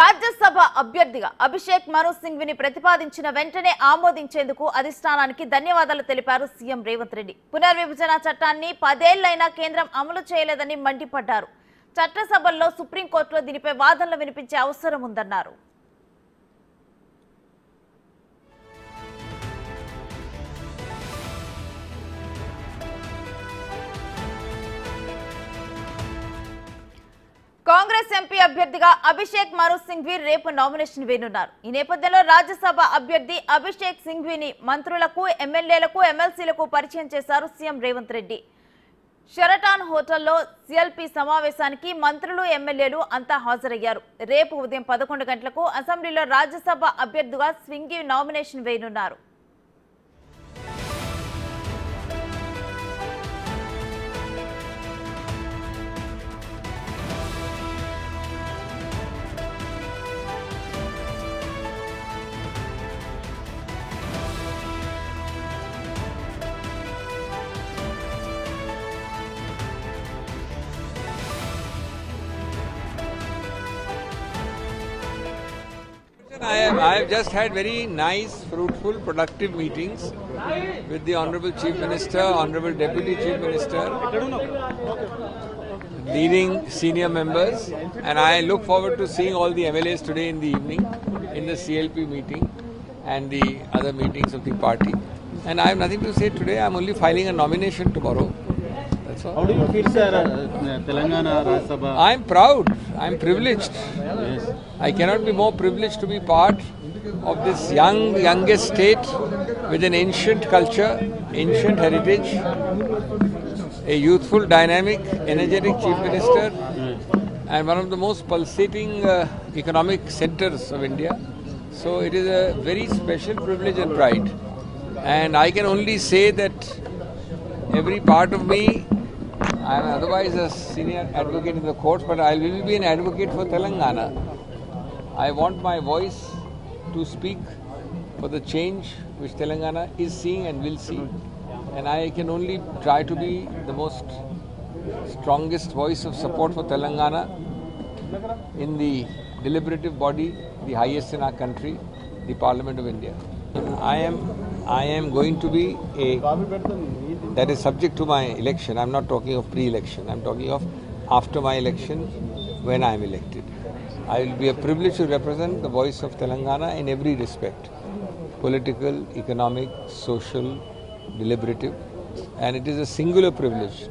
రాజ్యసభ అభ్యర్థిగా అభిషేక్ మను సింఘ్విని ప్రతిపాదించిన వెంటనే ఆమోదించేందుకు అధిష్టానానికి ధన్యవాదాలు తెలిపారు సీఎం రేవంత్ రెడ్డి. పునర్విభజన చట్టాన్ని 10 ఏళ్లైనా కేంద్రం అమలు చేయలేదని మండిపడ్డారు. చట్టసభల్లో సుప్రీంకోర్టులో దీనిపై వాదనలు వినిపించే అవసరం ఉందన్నారు. కాంగ్రెస్ ఎంపీ అభ్యర్థిగా అభిషేక్ మను సింఘ్వి రేపు నామినేషన్ వేయనున్నారు. ఈ నేపథ్యంలో రాజ్యసభ అభ్యర్థి అభిషేక్ సింఘ్విని మంత్రులకు, ఎమ్మెల్యేలకు, ఎమ్మెల్సీలకు పరిచయం చేశారు సీఎం రేవంత్ రెడ్డి. షెరటాన్ హోటల్లో సీఎల్పీ సమావేశానికి మంత్రులు, ఎమ్మెల్యేలు అంతా హాజరయ్యారు. రేపు ఉదయం 11 గంటలకు అసెంబ్లీలో రాజ్యసభ అభ్యర్థిగా సింఘ్వి నామినేషన్ వేయనున్నారు. I have just had very nice, fruitful, productive meetings with the Honorable Chief Minister, Honorable Deputy Chief Minister, leading senior members, and I look forward to seeing all the MLAs today in the evening in the CLP meeting and the other meetings of the party. And I have nothing to say today. I am only filing a nomination tomorrow. That's all. How do you feel, sir? Telangana Rajya Sabha. I am proud. I am privileged. Yes. I cannot be more privileged to be part of this youngest state with an ancient culture, ancient heritage, a youthful, dynamic, energetic Chief Minister, and one of the most pulsating economic centers of India. So it is a very special privilege and pride. And I can only say that every part of me, I am otherwise a senior advocate in the courts, but I will be an advocate for Telangana. I want my voice to speak for the change which Telangana is seeing and will see. And I can only try to be the most strongest voice of support for Telangana in the deliberative body, the highest in our country, the Parliament of India. I am going to be that is subject to my election. I am not talking of pre-election. I am talking of after my election when I am elected. I will be a privilege to represent the voice of Telangana in every respect. Political, economic, social, deliberative. And it is a singular privilege to